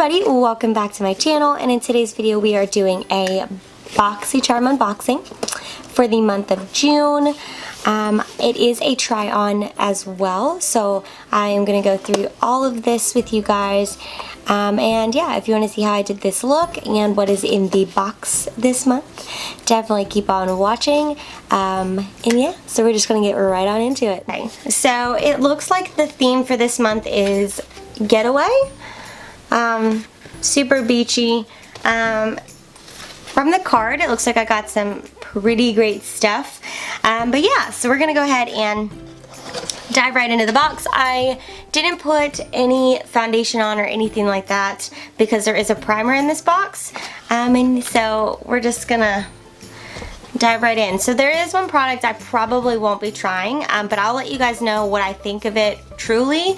everybody, welcome back to my channel, and in today's video we are doing a Boxycharm unboxing for the month of June. It is a try on as well, so I am going to go through all of this with you guys. And yeah, if you want to see how I did this look and what is in the box this month, definitely keep on watching. And yeah, so we're just going to get right on into it. Okay, so it looks like the theme for this month is getaway. Super beachy. From the card, it looks like I got some pretty great stuff. But yeah, so we're going to go ahead and dive right into the box. I didn't put any foundation on or anything like that because there is a primer in this box. And so we're just gonna dive right in. So there is one product I probably won't be trying, but I'll let you guys know what I think of it truly in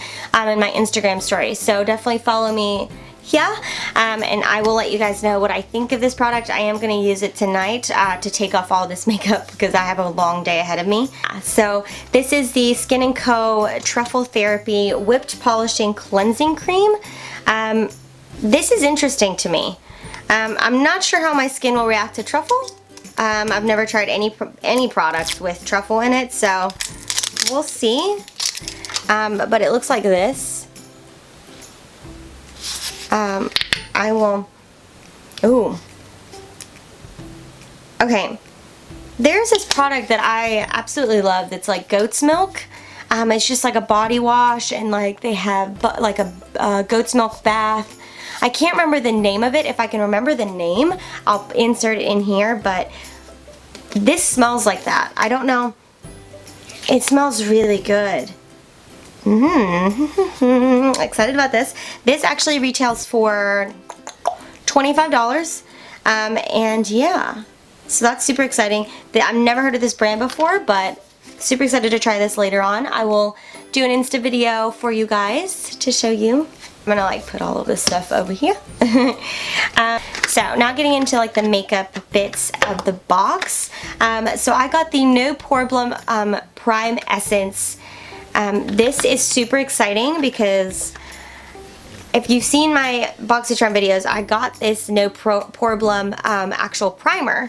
my Instagram story. So definitely follow me here, and I will let you guys know what I think of this product. I am going to use it tonight to take off all this makeup because I have a long day ahead of me. So this is the Skin & Co. Truffle Therapy Whipped Polishing Cleansing Cream. This is interesting to me. I'm not sure how my skin will react to truffle. I've never tried any products with truffle in it, so we'll see. But it looks like this. I will, ooh, okay, there's this product that I absolutely love that's like goat's milk. It's just like a body wash, and like they have like a goat's milk bath. I can't remember the name of it. If I can remember the name, I'll insert it in here, but this smells like that. I don't know, it smells really good. Excited about this. This actually retails for $25, and yeah, so that's super exciting. I've never heard of this brand before, but super excited to try this later on. I will do an Insta video for you guys to show you. I'm gonna like put all of this stuff over here. So now getting into like the makeup bits of the box. So I got the No Problem Prime Essence. This is super exciting because if you've seen my Boxycharm videos, I got this No Problem actual primer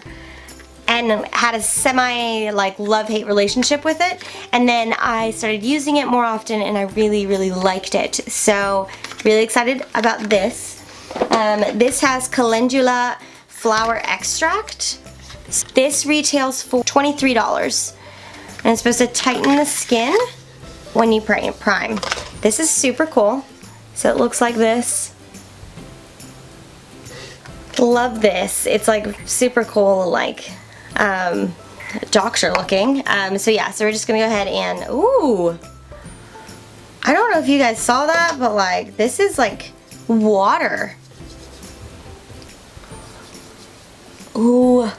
and had a semi like love-hate relationship with it, and then I started using it more often and I really liked it. So really excited about this. This has calendula flower extract. This retails for $23 and it's supposed to tighten the skin when you prime. This is super cool. So it looks like this. Love this. It's like super cool, like doctor looking. So yeah, so we're just gonna go ahead and, ooh, I don't know if you guys saw that, but like this is like water. Ooh,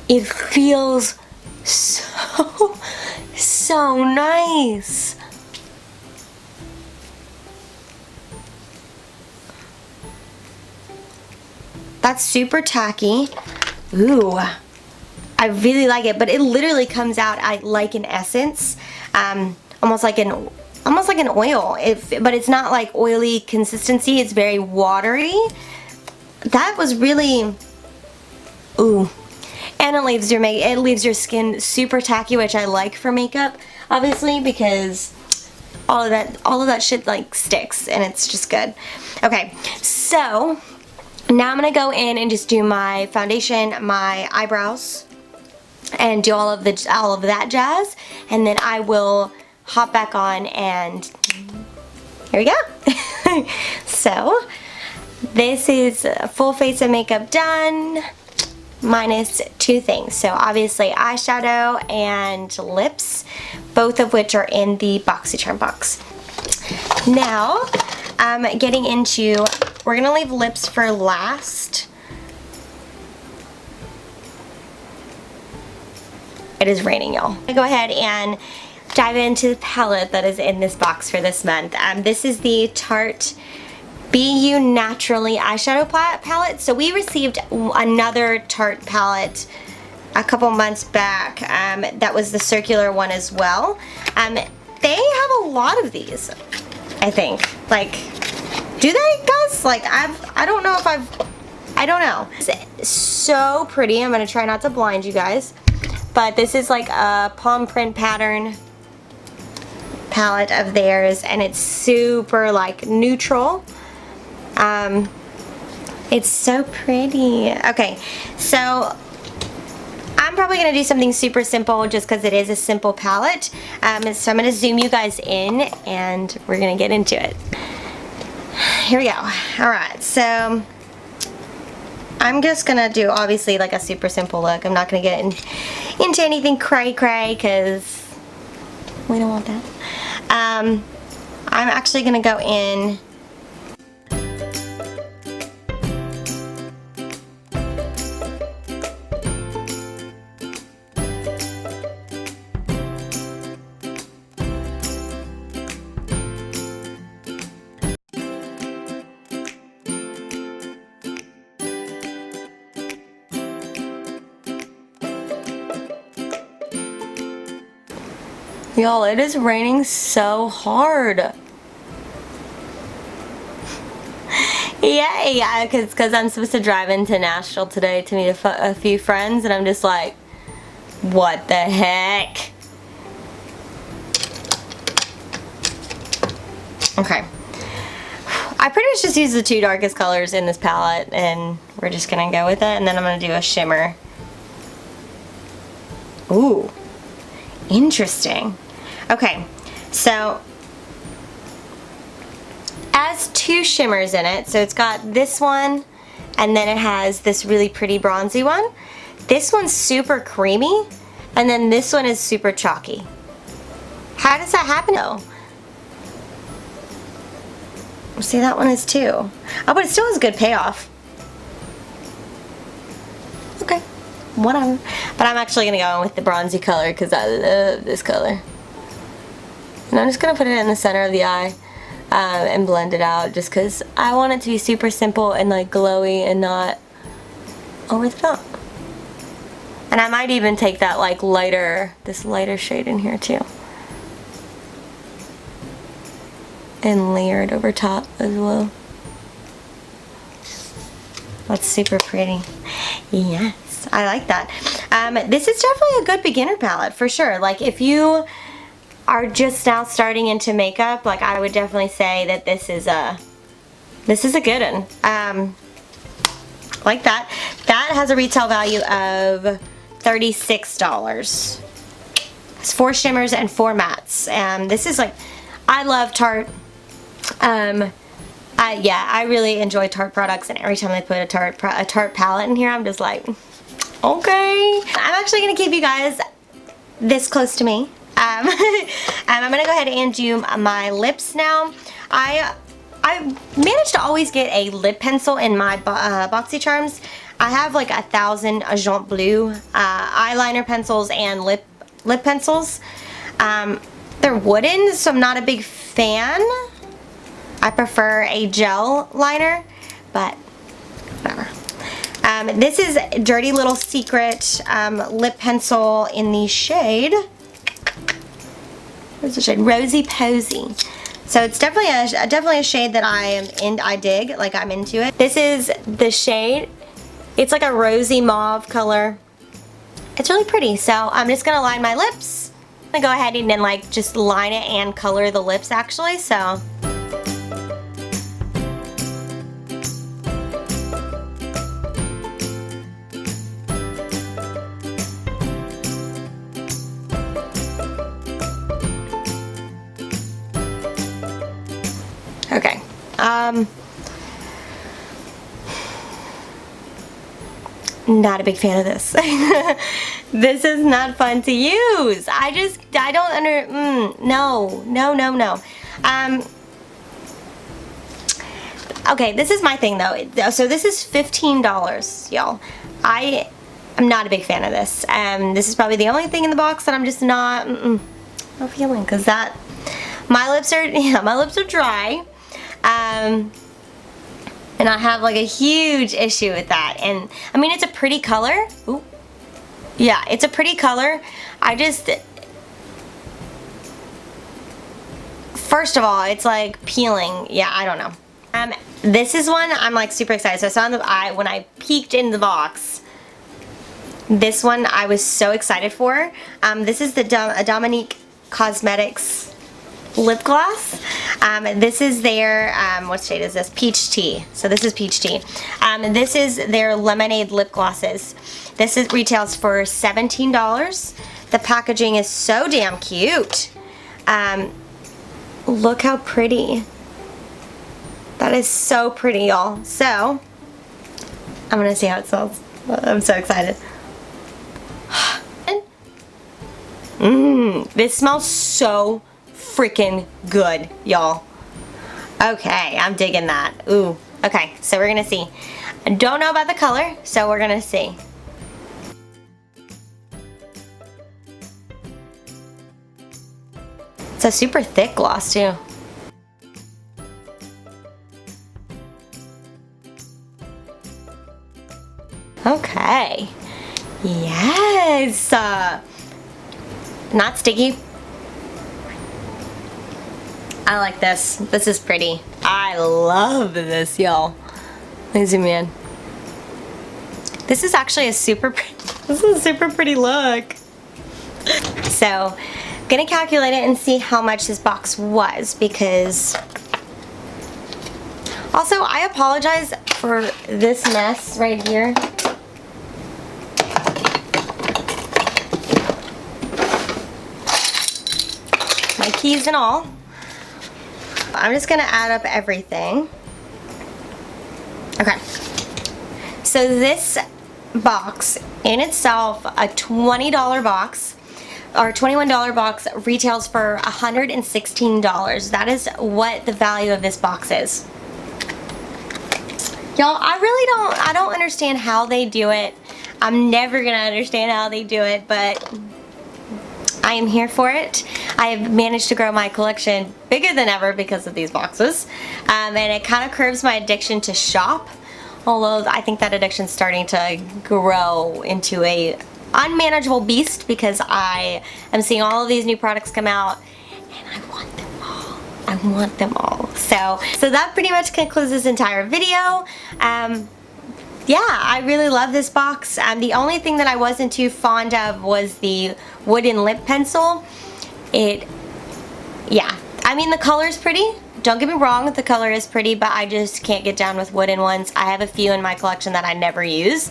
it feels so nice. That's super tacky. Ooh, I really like it, but it literally comes out like an essence, almost like an oil. But it's not like oily consistency. It's very watery. That was really, ooh. And it leaves your skin super tacky, which I like for makeup, obviously, because all of that shit like sticks, and it's just good. Okay, so now I'm gonna go in and just do my foundation, my eyebrows, and do all of that jazz, and then I will hop back on, and here we go. So this is a full face of makeup done, minus two things. So obviously eyeshadow and lips, both of which are in the Boxycharm box. Now, getting into, we're gonna leave lips for last. It is raining, y'all. I go ahead and dive into the palette that is in this box for this month. This is the Tarte Be You Naturally eyeshadow palette. So we received another Tarte palette a couple months back that was the circular one as well. They have a lot of these. I think. Like, do they, guys? Like, I don't know if I don't know. It's so pretty. I'm gonna try not to blind you guys. But this is like a palm print pattern palette of theirs, and it's super like neutral. It's so pretty. Okay, so I'm probably gonna do something super simple just because it is a simple palette. So I'm gonna zoom you guys in and we're gonna get into it. Here we go. Alright, so I'm just gonna do obviously like a super simple look. I'm not gonna get into anything cray because we don't want that. I'm actually gonna go in Y'all, it is raining so hard. Yeah, because I'm supposed to drive into Nashville today to meet a few friends, and I'm just like, what the heck? Okay. I pretty much just use the two darkest colors in this palette, and we're just going to go with it, and then I'm going to do a shimmer. Ooh. Interesting. Okay, so it has two shimmers in it. So it's got this one, and then it has this really pretty bronzy one. This one's super creamy, and then this one is super chalky. How does that happen though? See, that one is too. Oh, but it still has good payoff. Okay, whatever. But I'm actually going to go in with the bronzy color because I love this color. And I'm just going to put it in the center of the eye and blend it out just because I want it to be super simple and like glowy and not over the top. And I might even take that like lighter, this lighter shade in here too. And layer it over top as well. That's super pretty. Yes, I like that. This is definitely a good beginner palette for sure. Like if you are just now starting into makeup, like I would definitely say that this is a good one. Like that. That has a retail value of $36. It's 4 shimmers and 4 mattes. This is like, I love Tarte. Yeah, I really enjoy Tarte products, and every time they put a Tarte palette in here, I'm just like, okay. I'm actually gonna keep you guys this close to me. I'm gonna go ahead and do my lips now. I managed to always get a lip pencil in my Boxycharms. I have like 1,000 Agent Bleu eyeliner pencils and lip pencils. They're wooden, so I'm not a big fan. I prefer a gel liner, but whatever. This is Dirty Little Secret lip pencil in the shade, where's the shade? Rosy Posy. So it's definitely a shade that I dig, like I'm into it. This is the shade. It's like a rosy mauve color. It's really pretty. So I'm just gonna line my lips. I'm gonna go ahead and then like just line it and color the lips actually. So. Okay. Not a big fan of this. This is not fun to use. I don't no. Okay, this is my thing though. So this is $15, y'all. I am not a big fan of this. This is probably the only thing in the box that I'm just not feeling, because my lips are dry. And I have like a huge issue with that. And I mean, it's a pretty color. Ooh. Yeah, it's a pretty color. first of all, it's like peeling. Yeah, I don't know. This is one I'm like super excited. So I saw in the when I peeked in the box. This one I was so excited for. This is the Dominique Cosmetics lip gloss. This is their, what shade is this? Peach Tea. So this is Peach Tea. This is their lemonade lip glosses. This retails for $17. The packaging is so damn cute. Look how pretty. That is so pretty, y'all. So, I'm gonna see how it smells. I'm so excited. This smells so freaking good, y'all. Okay, I'm digging that. Ooh, okay, so we're gonna see. I don't know about the color, so we're gonna see. It's a super thick gloss too. Okay. Yes. Not sticky. I like this. This is pretty. I love this, y'all. Let me zoom in. This is actually a super pretty look. So, I'm gonna calculate it and see how much this box was, because also I apologize for this mess right here. My keys and all. I'm just gonna add up everything. Okay. So this box in itself, a $20 box or $21 box, retails for $116. That is what the value of this box is. Y'all, I don't understand how they do it. I'm never gonna understand how they do it, but I am here for it. I have managed to grow my collection bigger than ever because of these boxes. And it kind of curbs my addiction to shop. Although I think that addiction's starting to grow into a unmanageable beast, because I am seeing all of these new products come out and I want them all. I want them all. So that pretty much concludes this entire video. Yeah, I really love this box. The only thing that I wasn't too fond of was the wooden lip pencil. Yeah, I mean the color's pretty. Don't get me wrong, the color is pretty, but I just can't get down with wooden ones. I have a few in my collection that I never use.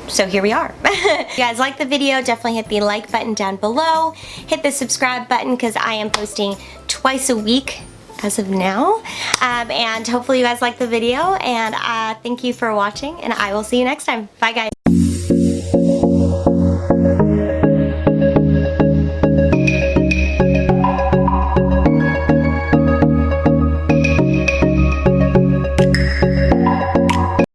So here we are. If you guys like the video, definitely hit the like button down below. Hit the subscribe button, because I am posting twice a week as of now. And hopefully you guys like the video, and thank you for watching, and I will see you next time. Bye guys.